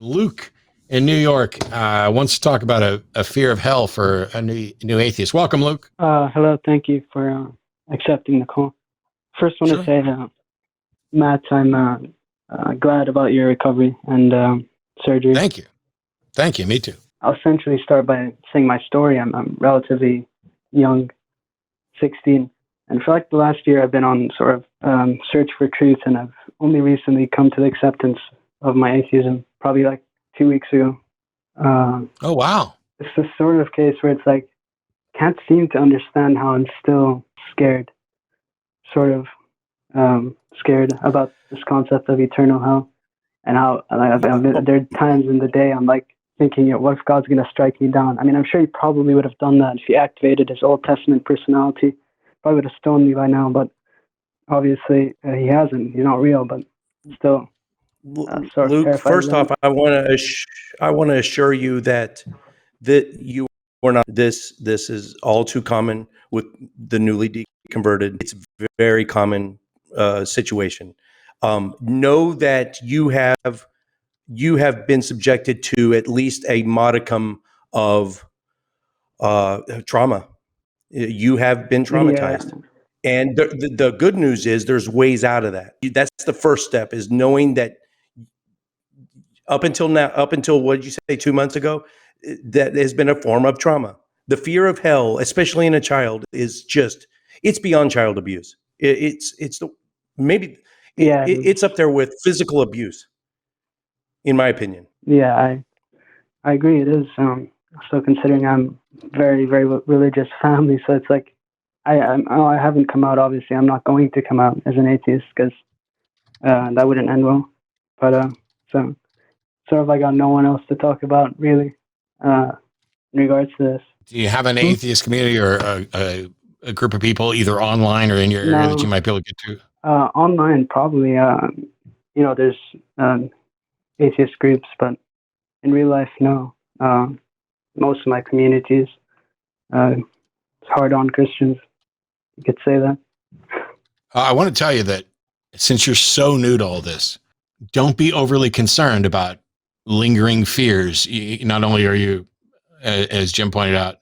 Luke in New York wants to talk about a fear of hell for a new atheist. Welcome, Luke. Hello. Thank you for accepting the call. First, want to say, Matt, I'm glad about your recovery and surgery. Thank you. Thank you. Me too. I'll essentially start by saying my story. I'm relatively young, 16, and for like the last year, I've been on sort of search for truth, and I've only recently come to the acceptance of my atheism, probably like 2 weeks ago. Oh, wow. It's the sort of case where it's like, can't seem to understand how I'm still scared, sort of scared about this concept of eternal hell, and how there are times in the day I'm like thinking, what if God's going to strike me down? I mean, I'm sure he probably would have done that if he activated his Old Testament personality. Probably would have stoned me by now, but obviously he hasn't. He's not real, but still. Luke, first off, I want to assure you that you are not. This is all too common with the newly converted. It's a very common situation. Know that you have been subjected to at least a modicum of trauma. You have been traumatized. Yeah. And the good news is there's ways out of that. That's the first step, is knowing that up until what did you say, 2 months ago, that has been a form of trauma. The fear of hell, especially in a child, is it's beyond child abuse. It's up there with physical abuse, in my opinion. Yeah, I agree. It is. So considering I'm very, very religious family, so it's like I haven't come out. Obviously, I'm not going to come out as an atheist because that wouldn't end well. But so sort of I got no one else to talk about really in regards to this. Do you have an atheist community or a group of people either online or in your area that you might be able to get to? Online, probably. There's atheist groups, but in real life, no. Most of my communities, it's hard on Christians. You could say that. I want to tell you that since you're so new to all this, don't be overly concerned about lingering fears. Not only are you, as Jim pointed out,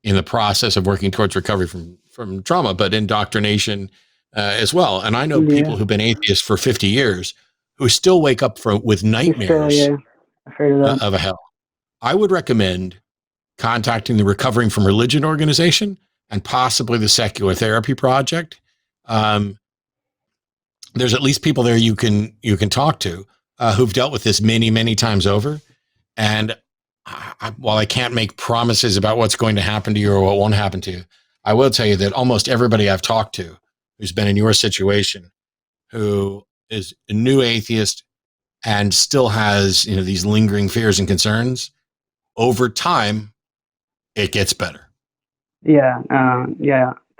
in the process of working towards recovery from trauma, but indoctrination as well. And I know people who've been atheists for 50 years who still wake up with nightmares of a hell. I would recommend contacting the Recovering from Religion organization and possibly the Secular Therapy Project. There's at least people there you can talk to who've dealt with this many, many times over. And while I can't make promises about what's going to happen to you or what won't happen to you, I will tell you that almost everybody I've talked to who's been in your situation, who is a new atheist and still has these lingering fears and concerns, over time, it gets better. Yeah.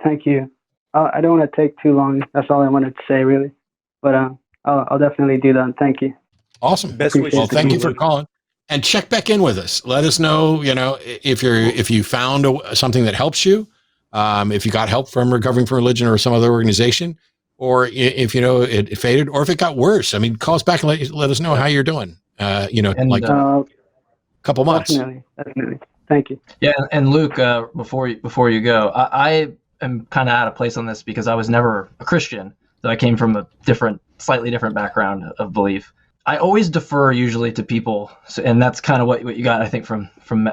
Thank you. I don't want to take too long. That's all I wanted to say, really. But I'll definitely do that. Thank you. Awesome. Best wishes. Well, thank you for calling. And check back in with us. Let us know, if you found something that helps you, if you got help from Recovering from Religion or some other organization, or if it faded, or if it got worse. I mean, call us back and let us know how you're doing. Couple months. Definitely. Thank you. Yeah, and Luke, before you go, I am kind of out of place on this because I was never a Christian. So I came from a slightly different background of belief. I always defer usually to people, and that's kind of what you got, I think, from I'm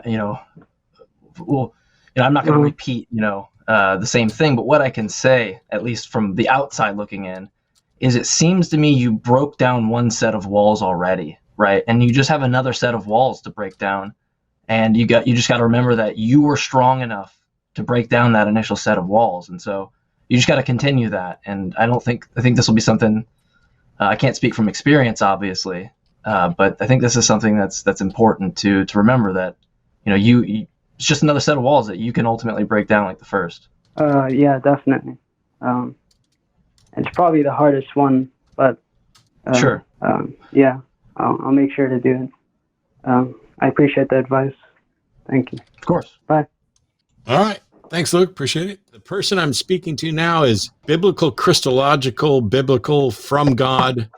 not going to repeat the same thing, but what I can say, at least from the outside looking in, is it seems to me you broke down one set of walls already. Right. And you just have another set of walls to break down. And you just got to remember that you were strong enough to break down that initial set of walls. And so you just got to continue that. And I think this will be something, I can't speak from experience, obviously, but I think this is something that's important to remember, that, it's just another set of walls that you can ultimately break down like the first. Yeah, definitely. It's probably the hardest one, but sure. Yeah. I'll make sure to do it. I appreciate the advice. Thank you. Of course. Bye. All right. Thanks, Luke. Appreciate it. The person I'm speaking to now is biblical, Christological, biblical, from God,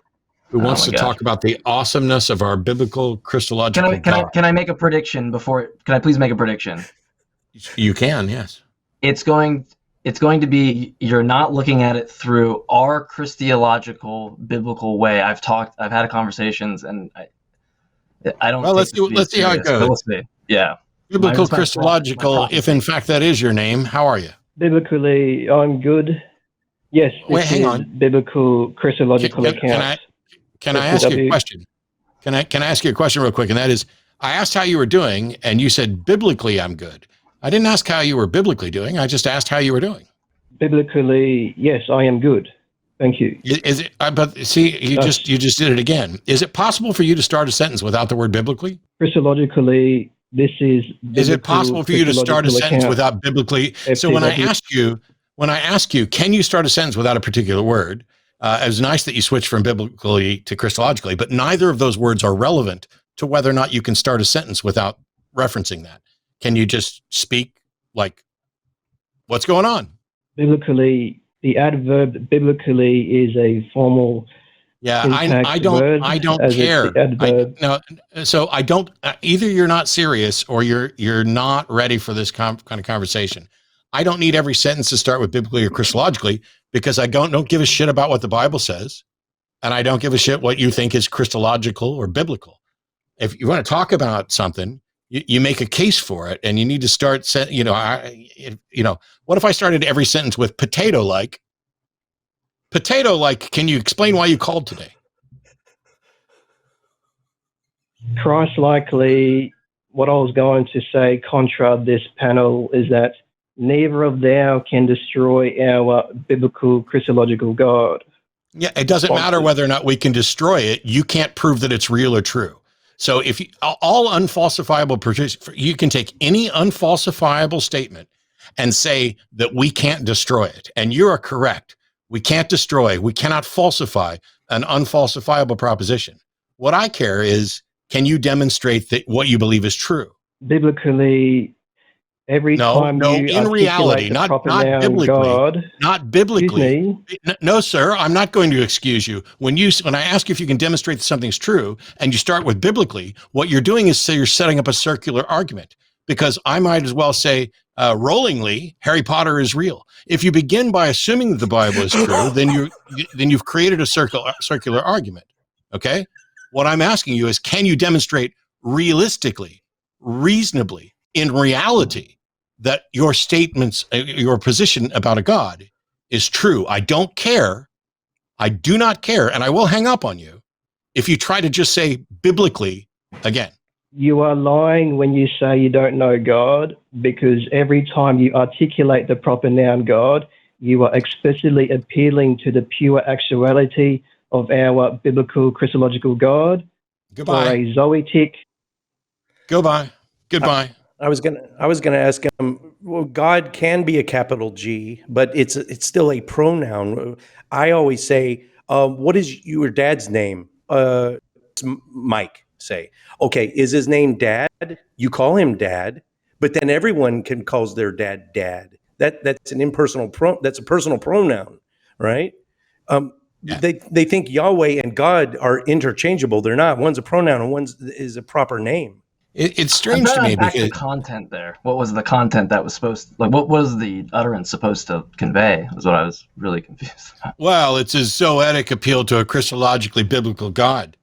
who wants to talk about the awesomeness of our biblical Christological God. Can I make a prediction before? Can I please make a prediction? You can, yes. It's going to be, you're not looking at it through our Christological biblical way. I've had conversations, and I don't. Well, let's see how it goes. We'll see. Yeah. Biblical Christological, if in fact that is your name, how are you? Biblically, I'm good. Yes. Wait, hang on. Biblical Christological account. Can I ask you a question? Can I ask you a question real quick? And that is, I asked how you were doing, and you said biblically I'm good. I didn't ask how you were biblically doing. I just asked how you were doing. Biblically, yes, I am good. Thank you. Is it? But see, you just did it again. Is it possible for you to start a sentence without the word biblically? Christologically, this is. Is it possible for you to start a sentence without biblically? So when I ask you, can you start a sentence without a particular word? It was nice that you switched from biblically to Christologically, but neither of those words are relevant to whether or not you can start a sentence without referencing that. Can you just speak like, what's going on? Biblically, the adverb biblically is a formal. Yeah, I don't care. So I don't. Either you're not serious or you're not ready for this kind of conversation. I don't need every sentence to start with biblically or Christologically because I don't give a shit about what the Bible says, and I don't give a shit what you think is Christological or biblical. If you want to talk about something, you make a case for it, and you need to start. What if I started every sentence with potato-like? Potato-like. Can you explain why you called today? Christ-likely. What I was going to say contra this panel is that neither of them can destroy our biblical Christological God. Yeah, it doesn't matter whether or not we can destroy it. You can't prove that it's real or true. So if all unfalsifiable, you can take any unfalsifiable statement and say that we can't destroy it. And you are correct. We can't destroy, we cannot falsify an unfalsifiable proposition. What I care is, can you demonstrate that what you believe is true? Biblically, every time you in reality, not biblically. God, not biblically. No, sir, I'm not going to excuse you. When I ask you if you can demonstrate that something's true, and you start with biblically, what you're doing is you're setting up a circular argument. Because I might as well say, rollingly, Harry Potter is real. If you begin by assuming that the Bible is true, then you've created a circular argument. Okay? What I'm asking you is, can you demonstrate realistically, reasonably, in reality, that your statements, your position about a God is true? I don't care. I do not care, and I will hang up on you if you try to just say biblically again. You are lying when you say you don't know God, because every time you articulate the proper noun God, you are explicitly appealing to the pure actuality of our biblical Christological God. Goodbye. Or a zoetic. Goodbye. I was gonna ask him. Well, God can be a capital G, but it's still a pronoun. I always say, "What is your dad's name?" It's Mike. Say, okay, is his name Dad? You call him Dad, but then everyone can calls their dad Dad. That's an impersonal that's a personal pronoun, right? Yeah. They think Yahweh and God are interchangeable. They're not. One's a pronoun and one's is a proper name. It's strange to me because the content there. What was the content that was supposed? What was the utterance supposed to convey? Was what I was really confused about. Well, it's a zoetic appeal to a Christologically biblical God.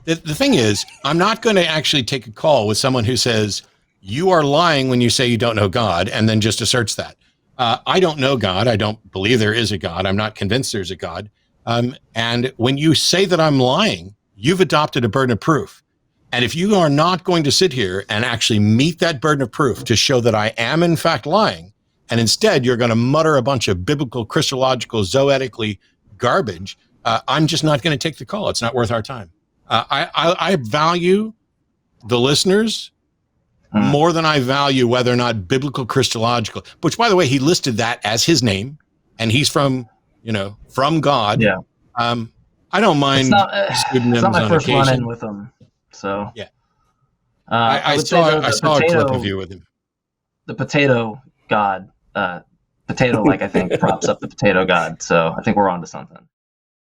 The thing is, I'm not going to actually take a call with someone who says, you are lying when you say you don't know God, and then just asserts that. I don't know God. I don't believe there is a God. I'm not convinced there's a God. And when you say that I'm lying, you've adopted a burden of proof. And if you are not going to sit here and actually meet that burden of proof to show that I am in fact lying, and instead you're going to mutter a bunch of biblical, Christological, zoetically garbage, I'm just not going to take the call. It's not worth our time. I value the listeners more than I value whether or not biblical Christological, which, by the way, he listed that as his name, and he's from God. Yeah. I don't mind pseudonyms. It's not my on first occasion. run-in with him. So yeah, I saw a clip of you with him. The potato God, potato, like I think props up the potato God. So I think we're on to something.